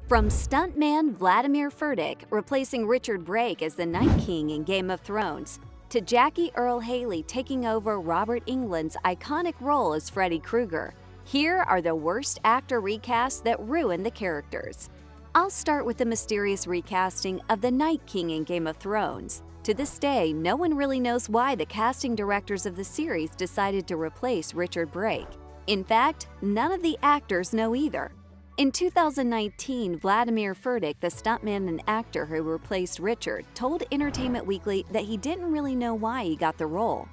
From stuntman Vladimir Furtick replacing Richard Brake as the Night King in Game of Thrones, to Jackie Earle Haley taking over Robert Englund's iconic role as Freddy Krueger, here are the worst actor recasts that ruined the characters. I'll start with the mysterious recasting of the Night King in Game of Thrones. To this day, no one really knows why the casting directors of the series decided to replace Richard Brake. In fact, none of the actors know either. In 2019, Vladimir Furtick, the stuntman and actor who replaced Richard, told Entertainment Weekly that he didn't really know why he got the role.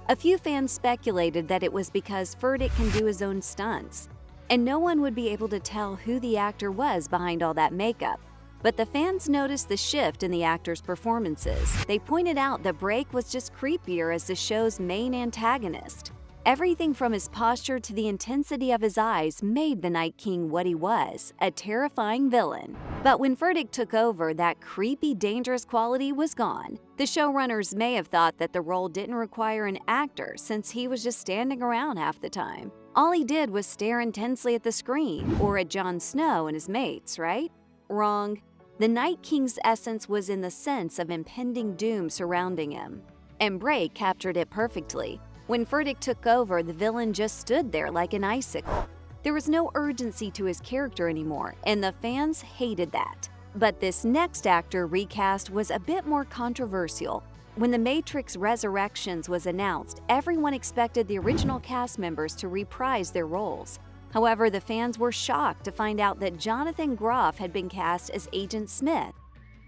A few fans speculated that it was because Furtick can do his own stunts, and no one would be able to tell who the actor was behind all that makeup. But the fans noticed the shift in the actor's performances. They pointed out that Brake was just creepier as the show's main antagonist. Everything from his posture to the intensity of his eyes made the Night King what he was, a terrifying villain. But when Furtick took over, that creepy, dangerous quality was gone. The showrunners may have thought that the role didn't require an actor since he was just standing around half the time. All he did was stare intensely at the screen, or at Jon Snow and his mates, right? Wrong. The Night King's essence was in the sense of impending doom surrounding him, and Brake captured it perfectly. When Furtick took over, the villain just stood there like an icicle. There was no urgency to his character anymore, and the fans hated that. But this next actor recast was a bit more controversial. When The Matrix Resurrections was announced, everyone expected the original cast members to reprise their roles. However, the fans were shocked to find out that Jonathan Groff had been cast as Agent Smith.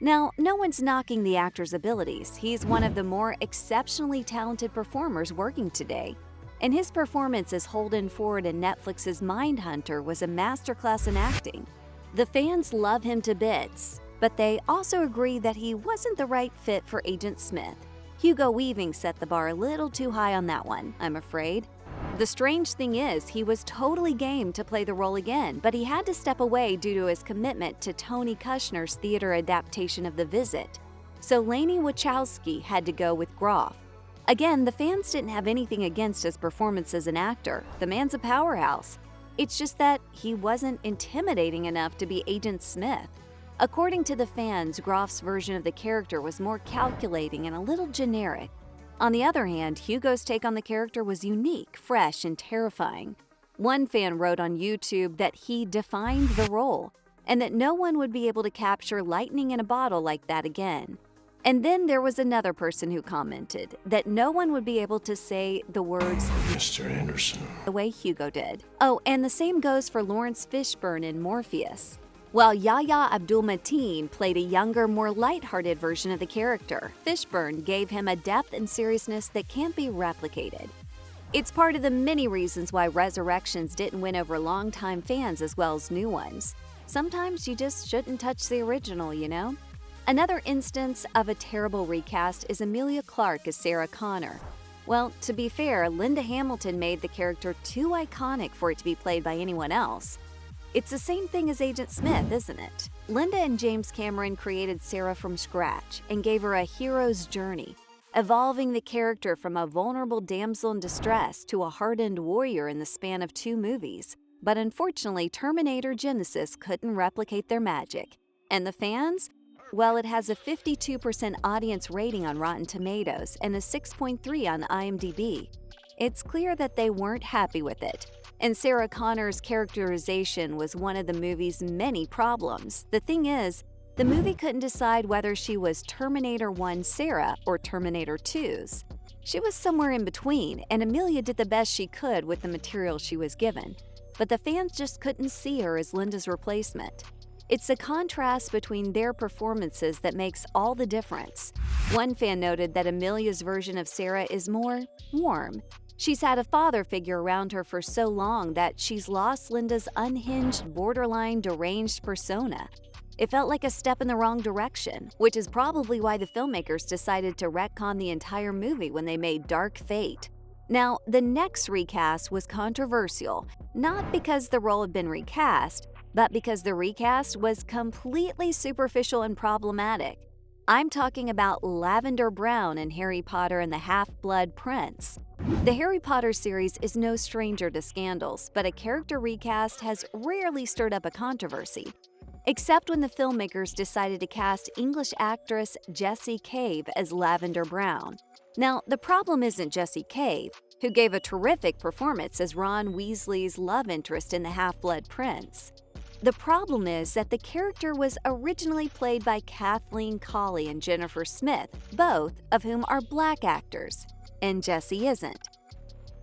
Now, no one's knocking the actor's abilities. He's one of the more exceptionally talented performers working today. And his performance as Holden Ford in Netflix's Mindhunter was a masterclass in acting. The fans love him to bits, but they also agree that he wasn't the right fit for Agent Smith. Hugo Weaving set the bar a little too high on that one, I'm afraid. The strange thing is, he was totally game to play the role again, but he had to step away due to his commitment to Tony Kushner's theater adaptation of The Visit. So Laney Wachowski had to go with Groff. Again, the fans didn't have anything against his performance as an actor. The man's a powerhouse. It's just that he wasn't intimidating enough to be Agent Smith. According to the fans, Groff's version of the character was more calculating and a little generic. On the other hand, Hugo's take on the character was unique, fresh, and terrifying. One fan wrote on YouTube that he defined the role, and that no one would be able to capture lightning in a bottle like that again. And then there was another person who commented that no one would be able to say the words Mr. Anderson the way Hugo did. Oh, and the same goes for Lawrence Fishburne in Morpheus. While Yahya Abdul-Mateen played a younger, more lighthearted version of the character, Fishburne gave him a depth and seriousness that can't be replicated. It's part of the many reasons why Resurrections didn't win over longtime fans as well as new ones. Sometimes you just shouldn't touch the original, you know? Another instance of a terrible recast is Emilia Clarke as Sarah Connor. Well, to be fair, Linda Hamilton made the character too iconic for it to be played by anyone else. It's the same thing as Agent Smith, isn't it? Linda and James Cameron created Sarah from scratch and gave her a hero's journey, evolving the character from a vulnerable damsel in distress to a hardened warrior in the span of 2 movies. But unfortunately, Terminator Genisys couldn't replicate their magic. And the fans? Well, it has a 52% audience rating on Rotten Tomatoes and a 6.3 on IMDb. It's clear that they weren't happy with it. And Sarah Connor's characterization was one of the movie's many problems. The thing is, the movie couldn't decide whether she was Terminator 1 Sarah or Terminator 2's. She was somewhere in between, and Emilia did the best she could with the material she was given. But the fans just couldn't see her as Linda's replacement. It's the contrast between their performances that makes all the difference. One fan noted that Emilia's version of Sarah is more warm. She's had a father figure around her for so long that she's lost Linda's unhinged, borderline deranged persona. It felt like a step in the wrong direction, which is probably why the filmmakers decided to retcon the entire movie when they made Dark Fate. Now, the next recast was controversial, not because the role had been recast, but because the recast was completely superficial and problematic. I'm talking about Lavender Brown in Harry Potter and the Half-Blood Prince. The Harry Potter series is no stranger to scandals, but a character recast has rarely stirred up a controversy. except when the filmmakers decided to cast English actress Jessie Cave as Lavender Brown. Now, the problem isn't Jessie Cave, who gave a terrific performance as Ron Weasley's love interest in The Half-Blood Prince. The problem is that the character was originally played by Kathleen Colley and Jennifer Smith, both of whom are black actors, and Jessie isn't.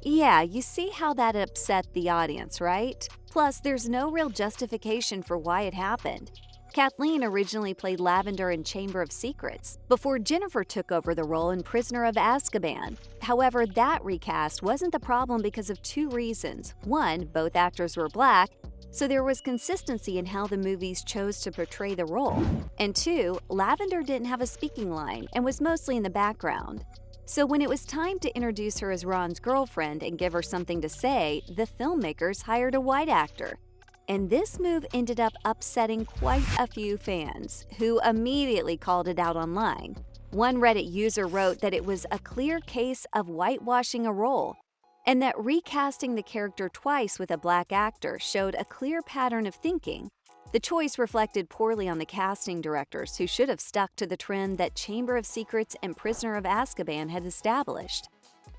Yeah, you see how that upset the audience, right? Plus, there's no real justification for why it happened. Kathleen originally played Lavender in Chamber of Secrets, before Jennifer took over the role in Prisoner of Azkaban. However, that recast wasn't the problem because of two reasons. One, both actors were black, so there was consistency in how the movies chose to portray the role. And two, Lavender didn't have a speaking line and was mostly in the background. So when it was time to introduce her as Ron's girlfriend and give her something to say, the filmmakers hired a white actor. And this move ended up upsetting quite a few fans, who immediately called it out online. One Reddit user wrote that it was a clear case of whitewashing a role, and that recasting the character twice with a black actor showed a clear pattern of thinking. The choice reflected poorly on the casting directors, who should have stuck to the trend that Chamber of Secrets and Prisoner of Azkaban had established.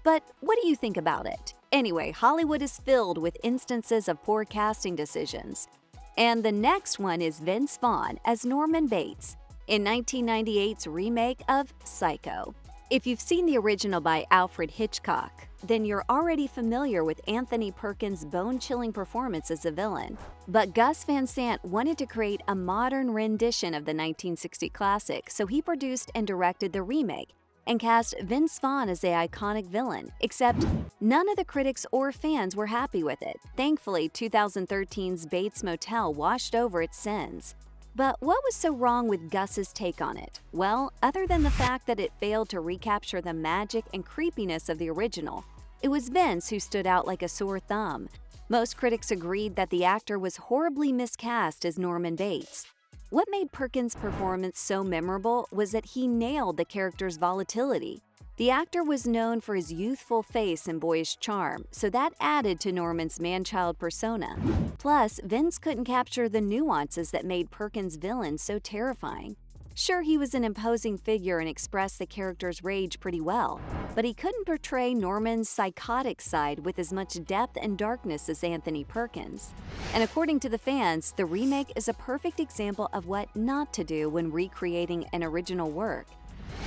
But what do you think about it? Anyway, Hollywood is filled with instances of poor casting decisions. And the next one is Vince Vaughn as Norman Bates in 1998's remake of Psycho. If you've seen the original by Alfred Hitchcock, then you're already familiar with Anthony Perkins' bone-chilling performance as a villain. But Gus Van Sant wanted to create a modern rendition of the 1960 classic, so he produced and directed the remake and cast Vince Vaughn as the iconic villain, except none of the critics or fans were happy with it. Thankfully, 2013's Bates Motel washed over its sins. But what was so wrong with Gus's take on it? Well, other than the fact that it failed to recapture the magic and creepiness of the original, it was Vince who stood out like a sore thumb. Most critics agreed that the actor was horribly miscast as Norman Bates. What made Perkins' performance so memorable was that he nailed the character's volatility. The actor was known for his youthful face and boyish charm, so that added to Norman's man-child persona. Plus, Vince couldn't capture the nuances that made Perkins' villain so terrifying. Sure, he was an imposing figure and expressed the character's rage pretty well, but he couldn't portray Norman's psychotic side with as much depth and darkness as Anthony Perkins. And according to the fans, the remake is a perfect example of what not to do when recreating an original work.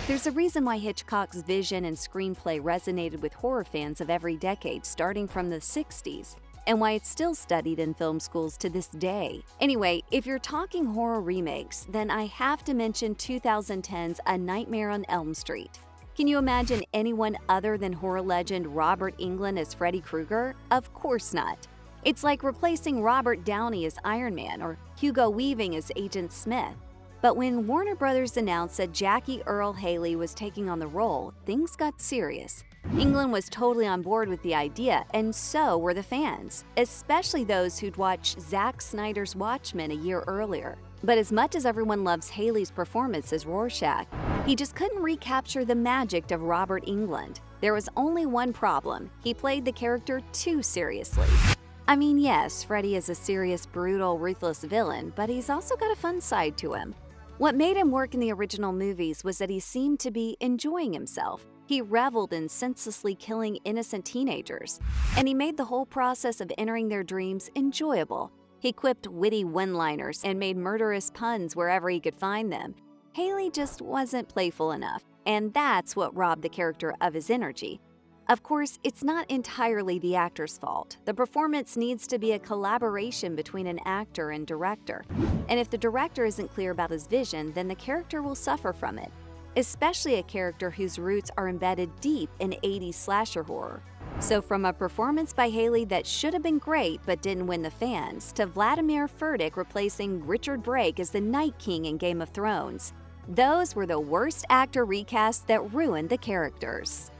There's a reason why Hitchcock's vision and screenplay resonated with horror fans of every decade starting from the 60s, and why it's still studied in film schools to this day. Anyway, if you're talking horror remakes, then I have to mention 2010's A Nightmare on Elm Street. Can you imagine anyone other than horror legend Robert Englund as Freddy Krueger? Of course not. It's like replacing Robert Downey as Iron Man or Hugo Weaving as Agent Smith. But when Warner Brothers announced that Jackie Earle Haley was taking on the role, things got serious. Englund was totally on board with the idea, and so were the fans, especially those who'd watched Zack Snyder's Watchmen a year earlier. But as much as everyone loves Haley's performance as Rorschach, he just couldn't recapture the magic of Robert Englund. There was only one problem: he played the character too seriously. I mean, yes, Freddy is a serious, brutal, ruthless villain, but he's also got a fun side to him. What made him work in the original movies was that he seemed to be enjoying himself. He reveled in senselessly killing innocent teenagers, and he made the whole process of entering their dreams enjoyable. He quipped witty one-liners and made murderous puns wherever he could find them. Haley just wasn't playful enough, and that's what robbed the character of his energy. Of course, it's not entirely the actor's fault. The performance needs to be a collaboration between an actor and director. And if the director isn't clear about his vision, then the character will suffer from it, especially a character whose roots are embedded deep in 80s slasher horror. So from a performance by Haley that should have been great but didn't win the fans, to Vladimir Furtick replacing Richard Brake as the Night King in Game of Thrones, those were the worst actor recasts that ruined the characters.